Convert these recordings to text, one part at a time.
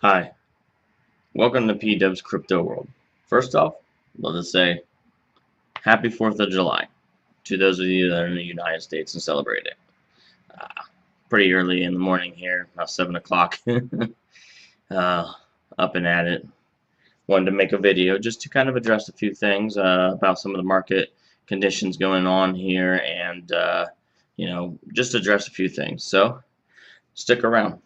Hi, welcome to PDubs Crypto World. First off, let us say Happy 4th of July to those of you that are in the United States and celebrate it. Uh, Pretty early in the morning here, about 7 o'clock, uh, up and at it. Wanted to make a video just to kind of address a few things about some of the market conditions going on here and, just address a few things. So, stick around.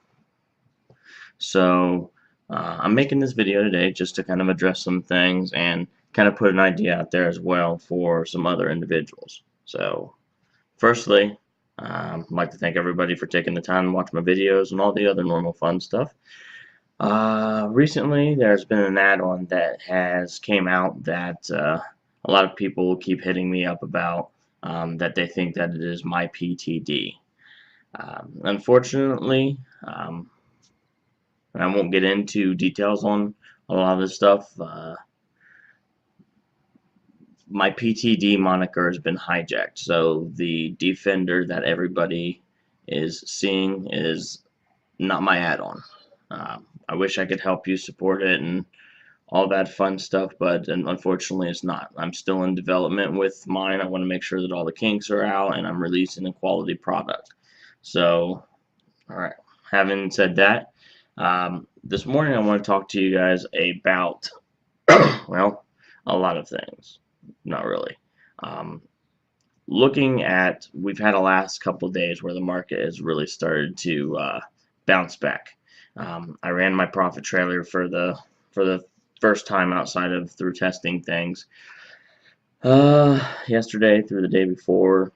So I'm making this video today just to kind of address some things and kind of put an idea out there as well for some other individuals. So firstly, I'd like to thank everybody for taking the time to watch my videos and all the other normal fun stuff. Recently, there's been an add-on that has came out that a lot of people keep hitting me up about that they think that it is my PTD. Unfortunately, and I won't get into details on a lot of this stuff. My PTD moniker has been hijacked, so the defender that everybody is seeing is not my add-on. I wish I could help you support it and all that fun stuff, but unfortunately it's not. I'm still in development with mine. I want to make sure that all the kinks are out and I'm releasing a quality product. So, all right. Having said that, this morning I want to talk to you guys about, well, a lot of things. Not really. Um, Looking at, we've had a last couple days where the market has really started to bounce back. I ran my profit trailer for the first time outside of through testing things yesterday through the day before,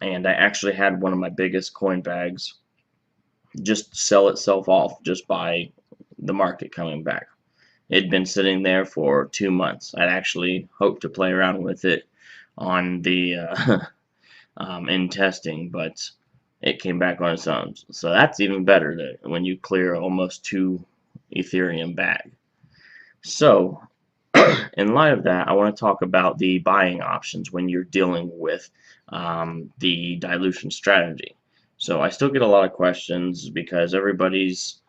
and I actually had one of my biggest coin bags just sell itself off just by the market coming back. It had been sitting there for 2 months. I'd actually hoped to play around with it on the in testing, but it came back on its own. So that's even better when you clear almost 2 Ethereum bag. So in light of that, I want to talk about the buying options when you're dealing with the dilution strategy. So I still get a lot of questions because everybody's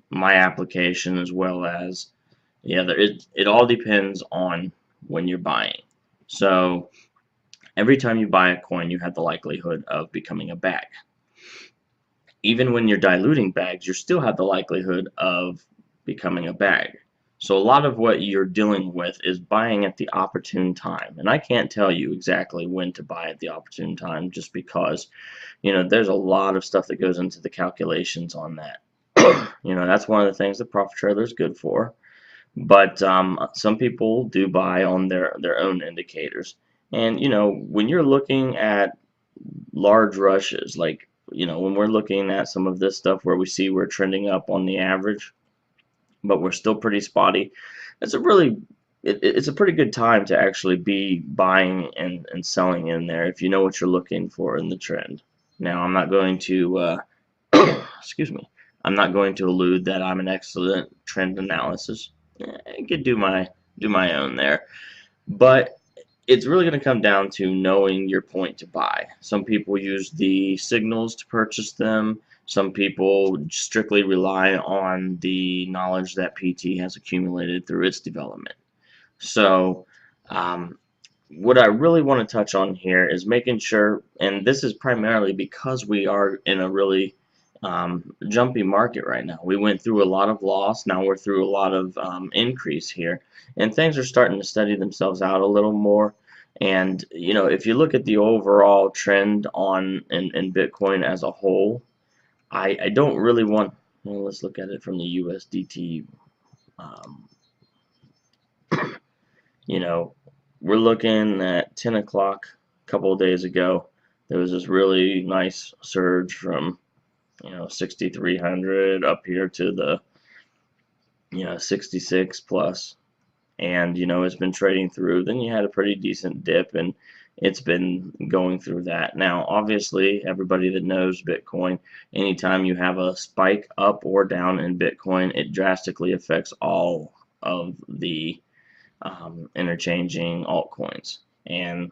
my application as well as it all depends on when you're buying. So every time you buy a coin, you have the likelihood of becoming a bag. Even when you're diluting bags, you still have the likelihood of becoming a bag. So a lot of what you're dealing with is buying at the opportune time. And I can't tell you exactly when to buy at the opportune time just because, there's a lot of stuff that goes into the calculations on that. That's one of the things the profit trailer is good for. But some people do buy on their own indicators. And, when you're looking at large rushes, like, when we're looking at some of this stuff where we see we're trending up on the average, but we're still pretty spotty, it's it's a pretty good time to actually be buying and selling in there if you know what you're looking for in the trend. Now, I'm not going to, excuse me, I'm not going to allude that I'm an excellent trend analysis. I could do my own there, but it's really going to come down to knowing your point to buy. Some people use the signals to purchase them. Some people strictly rely on the knowledge that PT has accumulated through its development. So, what I really want to touch on here is making sure, and this is primarily because we are in a really jumpy market right now. We went through a lot of loss. Now we're through a lot of increase here, and things are starting to steady themselves out a little more. And if you look at the overall trend in Bitcoin as a whole, I don't really want. Well, let's look at it from the USDT. Um, you know, we're looking at 10 o'clock a couple of days ago. There was this really nice surge from 6,300 up here to the 66 plus, and it's been trading through. Then you had a pretty decent dip, and it's been going through that. Now, obviously, everybody that knows Bitcoin, anytime you have a spike up or down in Bitcoin, it drastically affects all of the interchanging altcoins. And,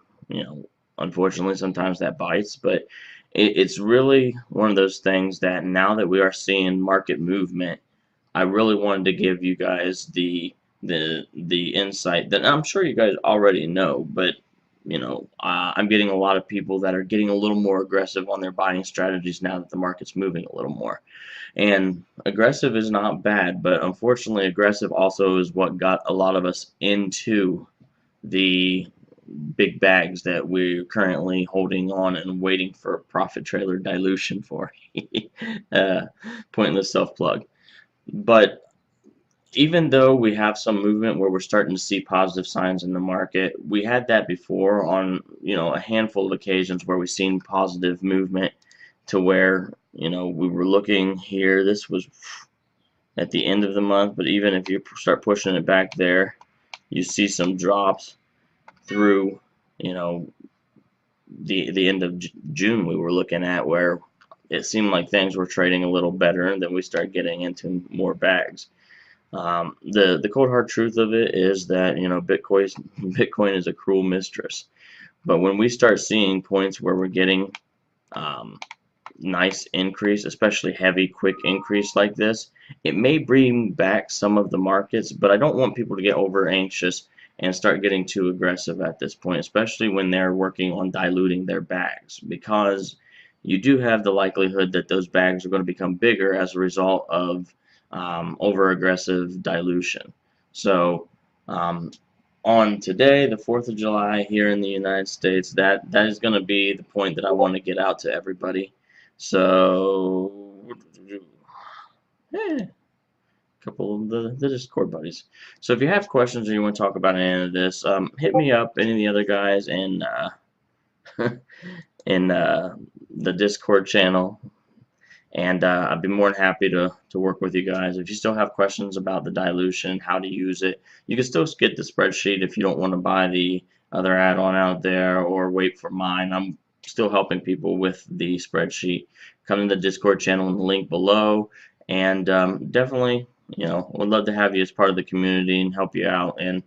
unfortunately, sometimes that bites, but it's really one of those things that now that we are seeing market movement, I really wanted to give you guys the insight that I'm sure you guys already know, but I'm getting a lot of people that are getting a little more aggressive on their buying strategies now that the market's moving a little more. And aggressive is not bad, but unfortunately, aggressive also is what got a lot of us into the big bags that we're currently holding on and waiting for profit trailer dilution for. uh, Pointless self plug. But even though we have some movement where we're starting to see positive signs in the market, we had that before on a handful of occasions where we've seen positive movement to where we were looking here. This was at the end of the month, but even if you start pushing it back there, you see some drops through the end of June. We were looking at where it seemed like things were trading a little better, and then we start getting into more bags. The cold hard truth of it is that Bitcoin is a cruel mistress. But when we start seeing points where we're getting nice increase, especially heavy, quick increase like this, it may bring back some of the markets, but I don't want people to get over anxious and start getting too aggressive at this point, especially when they're working on diluting their bags, because you do have the likelihood that those bags are going to become bigger as a result of over aggressive dilution. So on today, the 4th of July here in the United States, that is going to be the point that I want to get out to everybody. So, a couple of the Discord buddies. So if you have questions or you want to talk about any of this, hit me up, any of the other guys in in the Discord channel. And I'd be more than happy to work with you guys. If you still have questions about the dilution, how to use it, you can still get the spreadsheet if you don't want to buy the other add-on out there or wait for mine. I'm still helping people with the spreadsheet. Come to the Discord channel in the link below, and definitely, would love to have you as part of the community and help you out and,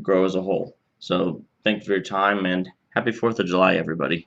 grow as a whole. So thank you for your time, and happy 4th of July, everybody.